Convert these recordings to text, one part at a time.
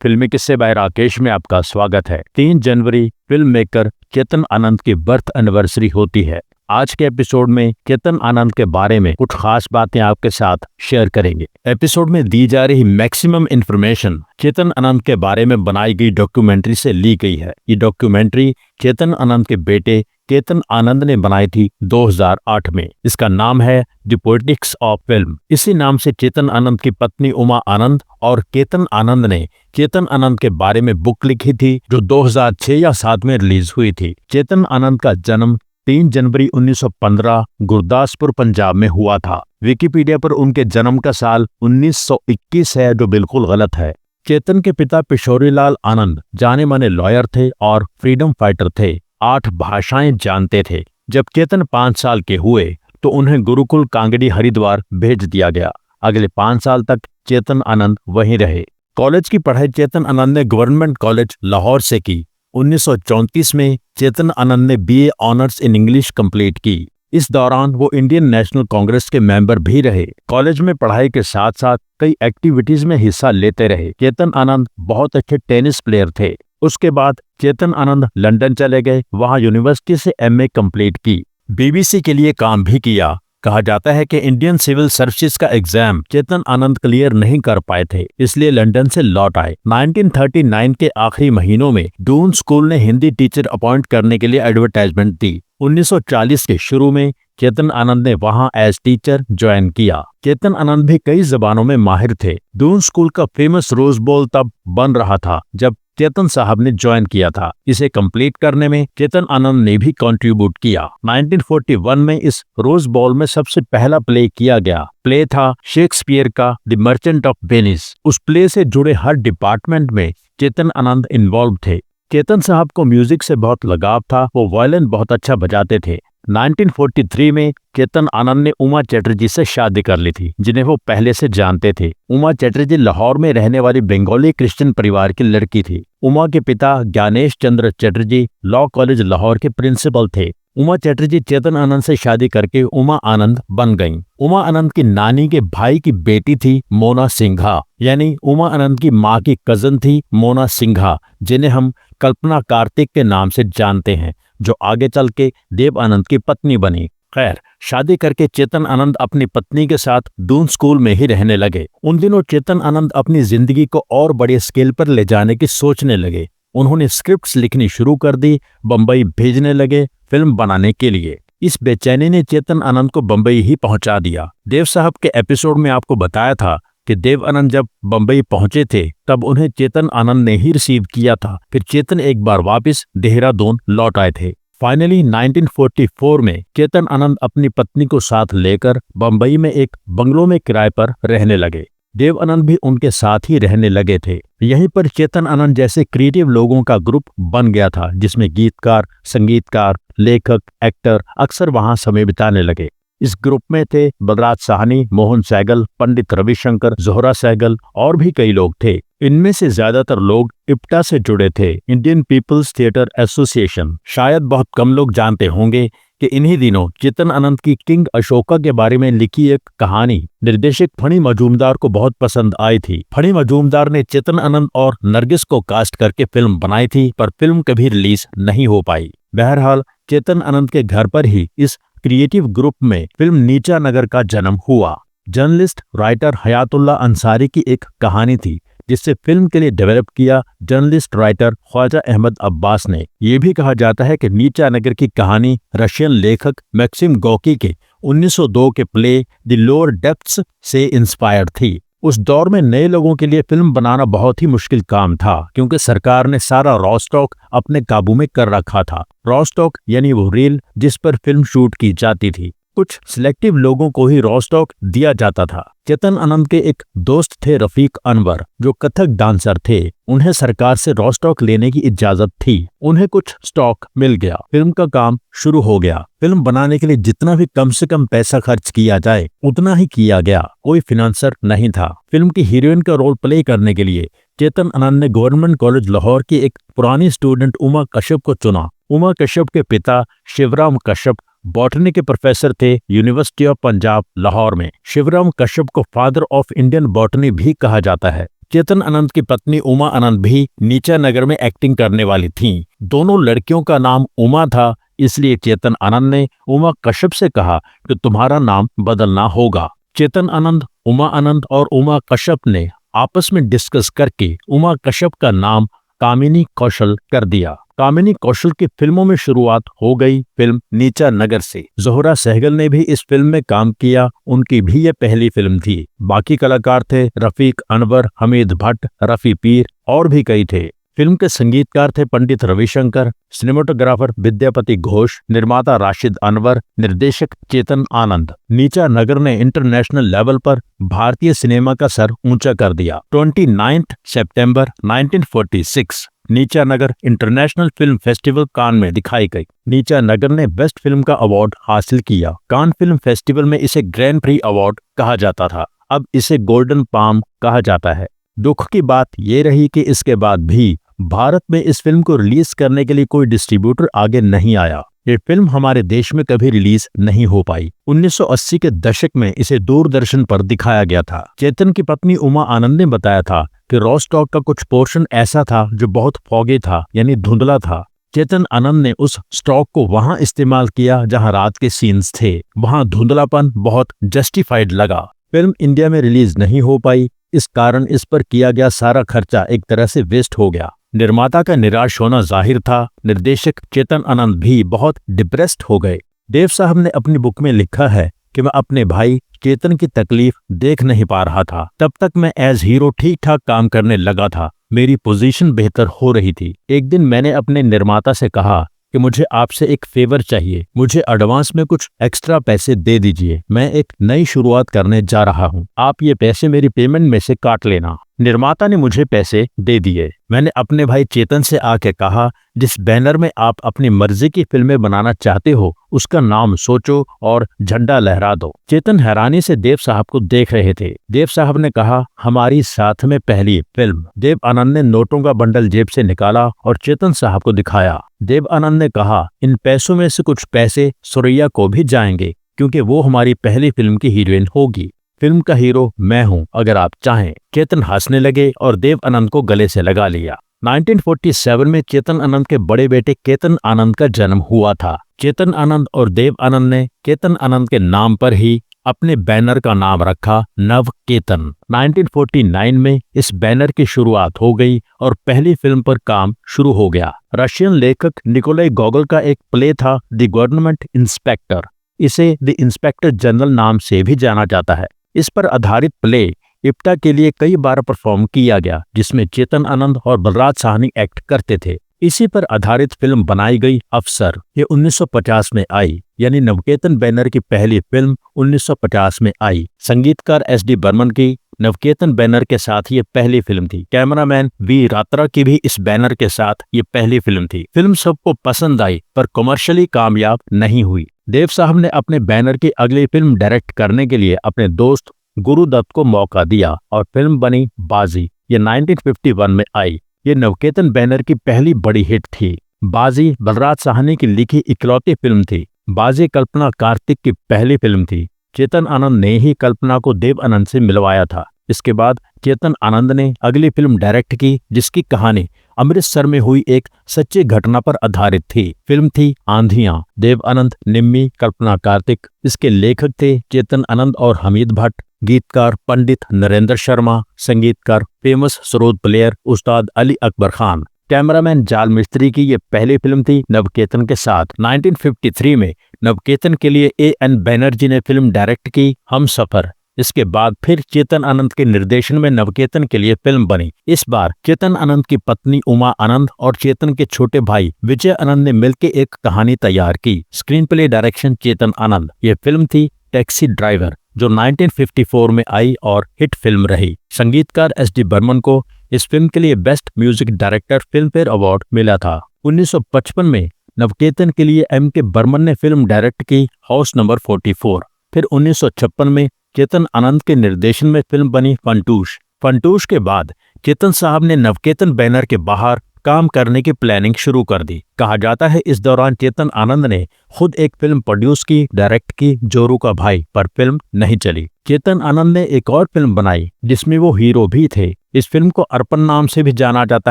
फिल्मी किस्से बाय राकेश में आपका स्वागत है। 3 जनवरी फिल्म मेकर चेतन आनंद की बर्थ एनिवर्सरी होती है। आज के एपिसोड में चेतन आनंद के बारे में कुछ खास बातें आपके साथ शेयर करेंगे। एपिसोड में दी जा रही मैक्सिमम इंफॉर्मेशन चेतन आनंद के बारे में बनाई गई डॉक्यूमेंट्री से ली गई है। ये डॉक्यूमेंट्री चेतन आनंद के बेटे केतन आनंद ने बनाई थी 2008 में। इसका नाम है द पोएटिक्स ऑफ फिल्म। इसी नाम से चेतन आनंद की पत्नी उमा आनंद और केतन आनंद ने चेतन आनंद के बारे में बुक लिखी थी जो 2006 या 7 में रिलीज हुई थी। चेतन आनंद का जन्म 3 जनवरी 1915 गुरदासपुर पंजाब में हुआ था। विकिपीडिया पर उनके जन्म का साल 1921 है जो बिल्कुल गलत है। चेतन के पिता पिशोरीलाल आनंद जाने माने लॉयर थे और फ्रीडम फाइटर थे। 8 भाषाएं जानते थे। जब चेतन 5 साल के हुए तो उन्हें गुरुकुल कांगड़ी हरिद्वार भेज दिया गया। अगले 5 साल तक चेतन आनंद वहीं रहे। कॉलेज की पढ़ाई चेतन आनंद ने गवर्नमेंट कॉलेज लाहौर से की। 1934 में चेतन आनंद ने BA honours in English complete की। इस दौरान वो इंडियन नेशनल कांग्रेस के मेंबर भी रहे। कॉलेज में पढ़ाई के साथ साथ कई एक्टिविटीज में हिस्सा लेते रहे। चेतन आनंद बहुत अच्छे टेनिस प्लेयर थे। उसके बाद चेतन आनंद लंदन चले गए। वहां यूनिवर्सिटी से एमए कंप्लीट की। बीबीसी के लिए काम भी किया। कहा जाता है कि इंडियन सिविल सर्विसेज का एग्जाम चेतन आनंद क्लियर नहीं कर पाए थे, इसलिए लंदन से लौट आए। 1939 के आखिरी महीनों में डून स्कूल ने हिंदी टीचर अपॉइंट करने के लिए एडवर्टाइजमेंट दी। 1940 के शुरू में चेतन आनंद ने वहां एज टीचर ज्वाइन किया। चेतन आनंद भी कई जबानों में माहिर थे। डून स्कूल का फेमस रोज बॉल तब बन रहा था जब चेतन साहब ने ज्वाइन किया था। इसे कंप्लीट करने में चेतन आनंद ने भी कंट्रीब्यूट किया। 1941 में इस रोज बॉल में सबसे पहला प्ले किया गया। प्ले था शेक्सपियर का द मर्चेंट ऑफ वेनिस। उस प्ले से जुड़े हर डिपार्टमेंट में चेतन आनंद इन्वॉल्व थे। चेतन साहब को म्यूजिक से बहुत लगाव था। वो वायलिन बहुत अच्छा बजाते थे। 1943 में चेतन आनंद ने उमा चटर्जी से शादी कर ली थी, जिन्हें वो पहले से जानते थे। उमा चटर्जी लाहौर में रहने वाली बंगाली क्रिश्चियन परिवार की लड़की थी। उमा के पिता ज्ञानेश चंद्र चटर्जी लॉ कॉलेज लाहौर के प्रिंसिपल थे। उमा चटर्जी चेतन आनंद से शादी करके उमा आनंद बन गईं। उमा आनंद की नानी के भाई की बेटी थी मोना सिंघा, यानी उमा आनंद की माँ की कजन थी मोना सिंघा, जिन्हें हम कल्पना कार्तिक के नाम से जानते हैं, जो आगे चल के देव आनंद की पत्नी बनी। खैर, शादी करके चेतन आनंद अपनी पत्नी के साथ डून स्कूल में ही रहने लगे। उन दिनों चेतन आनंद अपनी जिंदगी को और बड़े स्केल पर ले जाने की सोचने लगे। उन्होंने स्क्रिप्ट्स लिखनी शुरू कर दी। बम्बई भेजने लगे फिल्म बनाने के लिए। इस बेचैनी ने चेतन आनंद को बम्बई ही पहुंचा दिया। देव साहब के एपिसोड में आपको बताया था कि देव आनंद जब बम्बई पहुंचे थे तब उन्हें चेतन आनंद ने ही रिसीव किया था। फिर चेतन एक बार वापस देहरादून लौट आए थे। फाइनली 1944 में चेतन आनंद अपनी पत्नी को साथ लेकर बम्बई में एक बंगलो में किराए पर रहने लगे। देव आनंद भी उनके साथ ही रहने लगे थे। यहीं पर चेतन आनंद जैसे क्रिएटिव लोगों का ग्रुप बन गया था, जिसमें गीतकार, संगीतकार, लेखक, एक्टर अक्सर वहां समय बिताने लगे। इस ग्रुप में थे बलराज साहनी, मोहन सहगल, पंडित रविशंकर, जोहरा सहगल और भी कई लोग थे। इनमें से ज्यादातर लोग इप्टा से जुड़े थे, इंडियन पीपल्स थिएटर एसोसिएशन। शायद बहुत कम लोग जानते होंगे कि इन्हीं दिनों चेतन आनंद की किंग अशोका के बारे में लिखी एक कहानी निर्देशक फणी मजूमदार को बहुत पसंद आई थी। फणी मजूमदार ने चेतन आनंद और नरगिस को कास्ट करके फिल्म बनाई थी, पर फिल्म कभी रिलीज नहीं हो पाई। बहरहाल चेतन आनंद के घर पर ही इस क्रिएटिव ग्रुप में फिल्म नीचा नगर का जन्म हुआ। जर्नलिस्ट राइटर हयातुल्लाह अंसारी की एक कहानी थी जिससे फिल्म के लिए डेवलप किया जर्नलिस्ट राइटर ख्वाजा अहमद अब्बास ने। यह भी कहा जाता है कि नीचा नगर की कहानी रशियन लेखक मैक्सिम गोर्की के 1902 के प्ले द लोअर डेप्थ्स से इंस्पायर्ड थी। उस दौर में नए लोगों के लिए फिल्म बनाना बहुत ही मुश्किल काम था, क्योंकि सरकार ने सारा रॉ स्टॉक अपने काबू में कर रखा था। रॉ स्टॉक यानी वो रील जिस पर फिल्म शूट की जाती थी। कुछ सिलेक्टिव लोगों को ही रॉ स्टॉक दिया जाता था। चेतन आनंद के एक दोस्त थे रफीक अनवर, जो कथक डांसर थे। उन्हें सरकार से रॉ स्टॉक लेने की इजाजत थी। उन्हें कुछ स्टॉक मिल गया। फिल्म का काम शुरू हो गया। फिल्म बनाने के लिए जितना भी कम से कम पैसा खर्च किया जाए उतना ही किया गया। कोई फिनांसर नहीं था। फिल्म की हीरोइन का रोल प्ले करने के लिए चेतन आनंद ने गवर्नमेंट कॉलेज लाहौर की एक पुरानी स्टूडेंट उमा कश्यप को चुना। उमा कश्यप के पिता शिवराम कश्यप बॉटनी के प्रोफेसर थे यूनिवर्सिटी ऑफ पंजाब लाहौर में। शिवराम कश्यप को फादर ऑफ इंडियन बॉटनी भी कहा जाता है। चेतन आनंद की पत्नी उमा आनंद भी नीचा नगर में एक्टिंग करने वाली थीं। दोनों लड़कियों का नाम उमा था, इसलिए चेतन आनंद ने उमा कश्यप से कहा कि तुम्हारा नाम बदलना होगा। चेतन आनंद, उमा आनंद और उमा कश्यप ने आपस में डिस्कस करके उमा कश्यप का नाम कामिनी कौशल कर दिया। कामिनी कौशल की फिल्मों में शुरुआत हो गई फिल्म नीचा नगर से। जोहरा सहगल ने भी इस फिल्म में काम किया, उनकी भी ये पहली फिल्म थी। बाकी कलाकार थे रफीक अनवर, हमीद भट्ट, रफी पीर और भी कई थे। फिल्म के संगीतकार थे पंडित रविशंकर, सिनेमाटोग्राफर विद्यापति घोष, निर्माता राशिद अनवर, निर्देशक चेतन आनंद। नीचा नगर ने इंटरनेशनल लेवल पर भारतीय सिनेमा का सर ऊंचा कर दिया। 29 सितंबर 1946 नीचा नगर इंटरनेशनल फिल्म फेस्टिवल कान में दिखाई गई। नीचा नगर ने बेस्ट फिल्म का अवार्ड हासिल किया। कान फिल्म फेस्टिवल में इसे ग्रैंड प्री अवार्ड कहा जाता था, अब इसे गोल्डन पाम कहा जाता है। दुख की बात ये रही कि इसके बाद भी भारत में इस फिल्म को रिलीज करने के लिए कोई डिस्ट्रीब्यूटर आगे नहीं आया। ये फिल्म हमारे देश में कभी रिलीज नहीं हो पाई। 1980 के दशक में इसे दूरदर्शन पर दिखाया गया था। चेतन की पत्नी उमा आनंद ने बताया था कि रॉ स्टॉक का कुछ पोर्शन ऐसा था जो बहुत फॉगी था, यानी धुंधला था। चेतन आनंद ने उस स्टॉक को वहां इस्तेमाल किया जहां रात के सीन्स थे। वहां धुंधलापन बहुत जस्टिफाइड लगा। फिल्म इंडिया में रिलीज नहीं हो पाई, इस कारण इस पर किया गया सारा खर्चा एक तरह से वेस्ट हो गया। निर्माता का निराश होना जाहिर था। निर्देशक चेतन आनंद भी बहुत डिप्रेस्ड हो गए। देव साहब ने अपनी बुक में लिखा है कि मैं अपने भाई चेतन की तकलीफ देख नहीं पा रहा था। तब तक मैं एज हीरो ठीक ठाक काम करने लगा था, मेरी पोजीशन बेहतर हो रही थी। एक दिन मैंने अपने निर्माता से कहा कि मुझे आपसे एक फेवर चाहिए, मुझे एडवांस में कुछ एक्स्ट्रा पैसे दे दीजिए, मैं एक नई शुरुआत करने जा रहा हूँ, आप ये पैसे मेरी पेमेंट में से काट लेना। निर्माता ने मुझे पैसे दे दिए। मैंने अपने भाई चेतन से आके कहा, जिस बैनर में आप अपनी मर्जी की फिल्में बनाना चाहते हो उसका नाम सोचो और झंडा लहरा दो। चेतन हैरानी से देव साहब को देख रहे थे। देव साहब ने कहा, हमारी साथ में पहली फिल्म। देव आनंद ने नोटों का बंडल जेब से निकाला और चेतन साहब को दिखाया। देव आनंद ने कहा, इन पैसों में से कुछ पैसे सुरैया को भी जाएंगे क्योंकि वो हमारी पहली फिल्म की हीरोइन होगी। फिल्म का हीरो मैं हूं अगर आप चाहें। चेतन हंसने लगे और देव आनंद को गले से लगा लिया। 1947 में चेतन आनंद के बड़े बेटे केतन आनंद का जन्म हुआ था। चेतन आनंद और देव आनंद ने केतन आनंद के नाम पर ही अपने बैनर का नाम रखा नव केतन। 1949 में इस बैनर की शुरुआत हो गई और पहली फिल्म पर काम शुरू हो गया। रशियन लेखक निकोलाई गोगोल का एक प्ले था द गवर्नमेंट इंस्पेक्टर। इसे द इंस्पेक्टर जनरल नाम से भी जाना जाता है। इस पर आधारित प्ले इप्टा के लिए कई बार परफॉर्म किया गया, जिसमें चेतन आनंद और बलराज साहनी एक्ट करते थे। इसी पर आधारित फिल्म बनाई गई अफसर, ये 1950 में आई, यानी नवकेतन बैनर की पहली फिल्म 1950 में आई। संगीतकार एस.डी. बर्मन की नवकेतन बैनर के साथ ये पहली फिल्म थी। कैमरामैन वी रात्रा की भी इस बैनर के साथ ये पहली फिल्म थी। फिल्म सबको पसंद आई पर कमर्शियली कामयाब नहीं हुई। देव साहब ने अपने बैनर की अगली फिल्म डायरेक्ट करने के लिए अपने दोस्त गुरुदत्त को मौका दिया और फिल्म बनी बाजी। ये 1951 में आई। ये नवकेतन बैनर की पहली बड़ी हिट थी। बाजी बलराज साहनी की लिखी इकलौती फिल्म थी। बाजी कल्पना कार्तिक की पहली फिल्म थी। चेतन आनंद ने ही कल्पना को देव आनंद से मिलवाया था। इसके बाद चेतन आनंद ने अगली फिल्म डायरेक्ट की, जिसकी कहानी अमृतसर में हुई एक सच्ची घटना पर आधारित थी। फिल्म थी आंधियां। देव आनंद, निम्मी, कल्पना कार्तिक। इसके लेखक थे चेतन आनंद और हमीद भट्ट। गीतकार पंडित नरेंद्र शर्मा। संगीतकार फेमस सरोद प्लेयर उस्ताद अली अकबर खान। कैमरामैन जाल मिस्त्री की ये पहली फिल्म थी नवकेतन के साथ। 1953 में नवकेतन के लिए A.N. बैनर्जी ने फिल्म डायरेक्ट की हम सफर। इसके बाद फिर चेतन आनंद के निर्देशन में नवकेतन के लिए फिल्म बनी। इस बार चेतन आनंद की पत्नी उमा आनंद और चेतन के छोटे भाई विजय आनंद ने मिलकर एक कहानी तैयार की। Screen play direction Chetan Anand. ये फिल्म थी टैक्सी ड्राइवर, जो 1954 में आई और हिट फिल्म रही। संगीतकार एस.डी. बर्मन को इस फिल्म के लिए best music director film fair award मिला था। 1955 में नवकेतन के लिए M.K. बर्मन ने फिल्म डायरेक्ट की हाउस नंबर 44। फिर 1956 में चेतन आनंद के निर्देशन में फिल्म बनी फंटूश। फंटूश के बाद चेतन साहब ने नवकेतन बैनर के बाहर काम करने की प्लानिंग शुरू कर दी। कहा जाता है इस दौरान चेतन आनंद ने खुद एक फिल्म प्रोड्यूस की, डायरेक्ट की, जोरू का भाई, पर फिल्म नहीं चली। चेतन आनंद ने एक और फिल्म बनाई जिसमें वो हीरो भी थे। इस फिल्म को अर्पण नाम से भी जाना जाता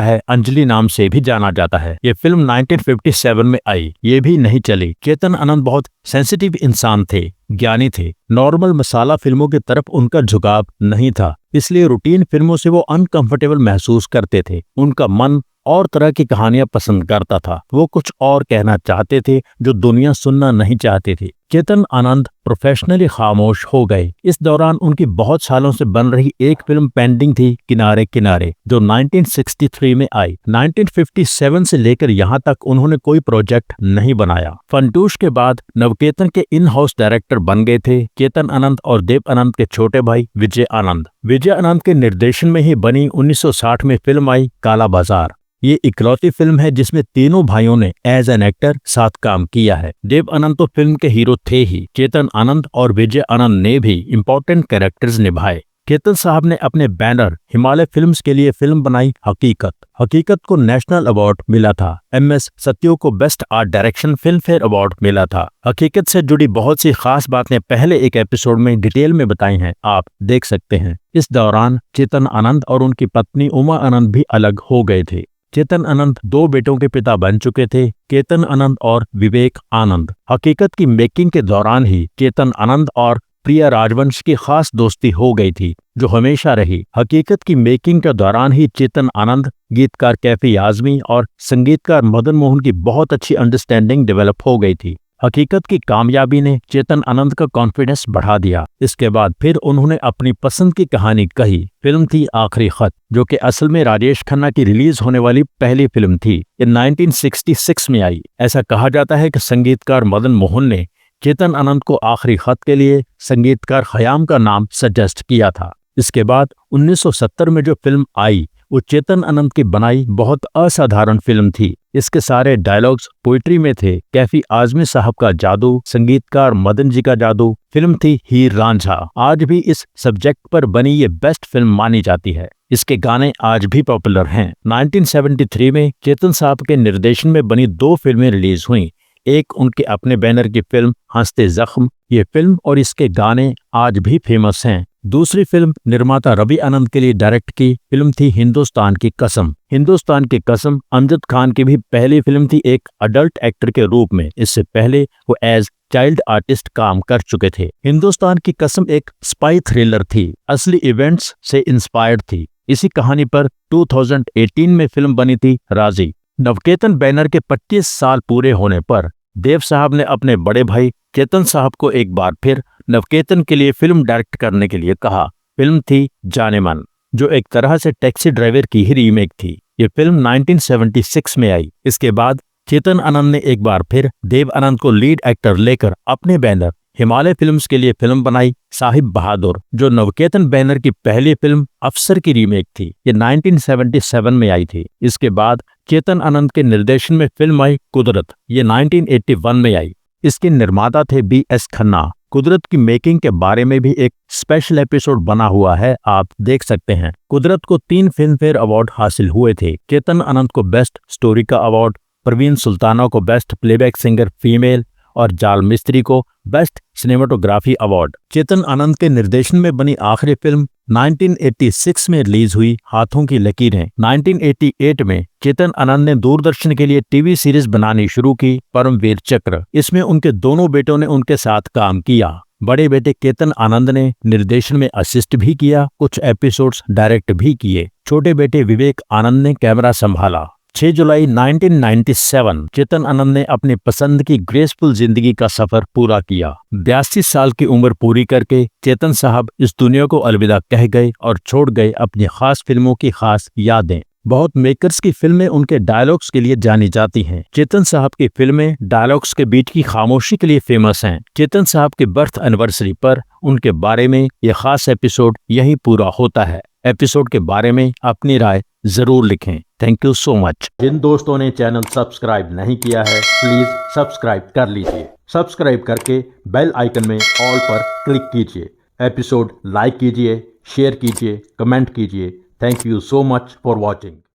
है, अंजलि नाम से भी जाना जाता है। ये फिल्म 1957 में आई, ये भी नहीं चली। चेतन आनंद बहुत सेंसिटिव इंसान थे, ज्ञानी थे। नॉर्मल मसाला फिल्मों की तरफ उनका झुकाव नहीं था, इसलिए रूटीन फिल्मों से वो अनकंफर्टेबल महसूस करते थे। उनका मन और तरह की कहानियां पसंद करता था। वो कुछ और कहना चाहते थे जो दुनिया सुनना नहीं चाहती थी। चेतन आनंद प्रोफेशनली खामोश हो गए। इस दौरान उनकी बहुत सालों से बन रही एक फिल्म पेंडिंग थी, किनारे किनारे, जो 1963 में आई। 1957 से लेकर यहाँ तक उन्होंने कोई प्रोजेक्ट नहीं बनाया। फंटूश के बाद नवकेतन के इन हाउस डायरेक्टर बन गए थे चेतन आनंद और देव आनंद के छोटे भाई विजय आनंद। विजय आनंद के निर्देशन में ही बनी 1960 में फिल्म आई काला बाजार। ये इकलौती फिल्म है जिसमें तीनों भाइयों ने एज एन एक्टर साथ काम किया है। देव आनंद तो फिल्म के हीरो थे ही, चेतन आनंद और विजय आनंद ने भी इम्पोर्टेंट कैरेक्टर्स निभाए। चेतन साहब ने अपने बैनर हिमालय फिल्म्स के लिए फिल्म बनाई हकीकत को नेशनल अवार्ड मिला था। MS सत्यो को best art direction film fair award मिला था। हकीकत से जुड़ी बहुत सी खास बातें पहले एक एपिसोड में डिटेल में बताई हैं, आप देख सकते हैं। इस दौरान चेतन आनंद और उनकी पत्नी उमा आनंद भी अलग हो गए थे। चेतन आनंद 2 बेटों के पिता बन चुके थे, केतन आनंद और विवेक आनंद। हकीकत की मेकिंग के दौरान ही चेतन आनंद और प्रिया राजवंश की खास दोस्ती हो गई थी, जो हमेशा रही। हकीकत की मेकिंग के दौरान ही चेतन आनंद, गीतकार कैफी आजमी और संगीतकार मदन मोहन की बहुत अच्छी अंडरस्टैंडिंग डेवलप हो गई थी। हकीकत की कामयाबी ने चेतन आनंद का कॉन्फिडेंस बढ़ा दिया। इसके बाद फिर उन्होंने अपनी पसंद की कहानी कही। फिल्म थी आखिरी खत, जो कि असल में राजेश खन्ना की रिलीज होने वाली पहली फिल्म थी। ये 1966 में आई। ऐसा कहा जाता है कि संगीतकार मदन मोहन ने चेतन आनंद को आखिरी खत के लिए संगीतकार खयाम का नाम सजेस्ट किया था। इसके बाद 1970 में जो फिल्म आई वो चेतन आनंद की बनाई बहुत असाधारण फिल्म थी। इसके सारे डायलॉग्स पोइट्री में थे। कैफी आजमी साहब का जादू, संगीतकार मदन जी का जादू। फिल्म थी हीर रांझा। आज भी इस सब्जेक्ट पर बनी ये बेस्ट फिल्म मानी जाती है। इसके गाने आज भी पॉपुलर हैं। 1973 में चेतन साहब के निर्देशन में बनी 2 फिल्में रिलीज हुई। एक उनके अपने बैनर की फिल्म हंसते जख्म। ये फिल्म और इसके गाने आज भी फेमस हैं। दूसरी फिल्म निर्माता रवि आनंद के लिए डायरेक्ट की फिल्म थी हिंदुस्तान की कसम। हिंदुस्तान की कसम अमजद खान की भी पहली फिल्म थी एक अडल्ट एक्टर के रूप में। इससे पहले वो एज चाइल्ड आर्टिस्ट काम कर चुके थे। हिंदुस्तान की कसम एक स्पाई थ्रिलर थी, असली इवेंट्स से इंस्पायर्ड थी। इसी कहानी पर 2018 में फिल्म बनी थी राजी। नवकेतन बैनर के 25 साल पूरे होने पर देव साहब ने अपने बड़े भाई चेतन साहब को एक बार फिर नवकेतन के लिए फिल्म डायरेक्ट करने के लिए कहा। फिल्म थी जाने मन, जो एक तरह से टैक्सी ड्राइवर की ही रीमेक थी। ये फिल्म 1976 में आई। इसके बाद चेतन आनंद ने एक बार फिर देव आनंद को लीड एक्टर लेकर अपने बैनर हिमालय फिल्म्स के लिए फिल्म बनाई साहिब बहादुर, जो नवकेतन बैनर की पहली फिल्म अफसर की रीमेक थी। ये 1977 में आई थी। इसके बाद चेतन आनंद के निर्देशन में फिल्म आई कुदरत। ये 1981 में आई। इसके निर्माता थे BS खन्ना। कुदरत की मेकिंग के बारे में भी एक स्पेशल एपिसोड बना हुआ है, आप देख सकते हैं। कुदरत को 3 फिल्म फेयर अवार्ड हासिल हुए थे। चेतन आनंद को बेस्ट स्टोरी का अवार्ड, परवीन सुल्ताना को बेस्ट प्लेबैक सिंगर फीमेल और जाल मिस्त्री को best cinematography award. Chetan Anand के निर्देशन में बनी आखिरी फिल्म 1986 में रिलीज हुई हाथों की लकीरें। 1988 में चेतन आनंद ने दूरदर्शन के लिए टीवी सीरीज बनानी शुरू की, परमवीर चक्र। इसमें उनके दोनों बेटों ने उनके साथ काम किया। बड़े बेटे केतन आनंद ने निर्देशन में असिस्ट भी किया, कुछ एपिसोड्स डायरेक्ट भी किए। छोटे बेटे विवेक आनंद ने कैमरा संभाला। 6 जुलाई 1997 चेतन आनंद ने अपनी पसंद की ग्रेसफुल जिंदगी का सफर पूरा किया। 82 साल की उम्र पूरी करके चेतन साहब इस दुनिया को अलविदा कह गए और छोड़ गए अपनी खास फिल्मों की खास यादें। बहुत मेकर्स की फिल्में उनके डायलॉग्स के लिए जानी जाती हैं। चेतन साहब की फिल्में डायलॉग्स के बीच की खामोशी के लिए फेमस हैं। चेतन साहब के बर्थ एनिवर्सरी पर उनके बारे में यह खास एपिसोड यहीं पूरा होता है। एपिसोड के बारे में अपनी राय जरूर लिखें। Thank you so much. जिन दोस्तों ने चैनल सब्सक्राइब नहीं किया है प्लीज सब्सक्राइब कर लीजिए। सब्सक्राइब करके बेल आइकन में ऑल पर क्लिक कीजिए। एपिसोड लाइक कीजिए, शेयर कीजिए, कमेंट कीजिए। Thank you so much for watching.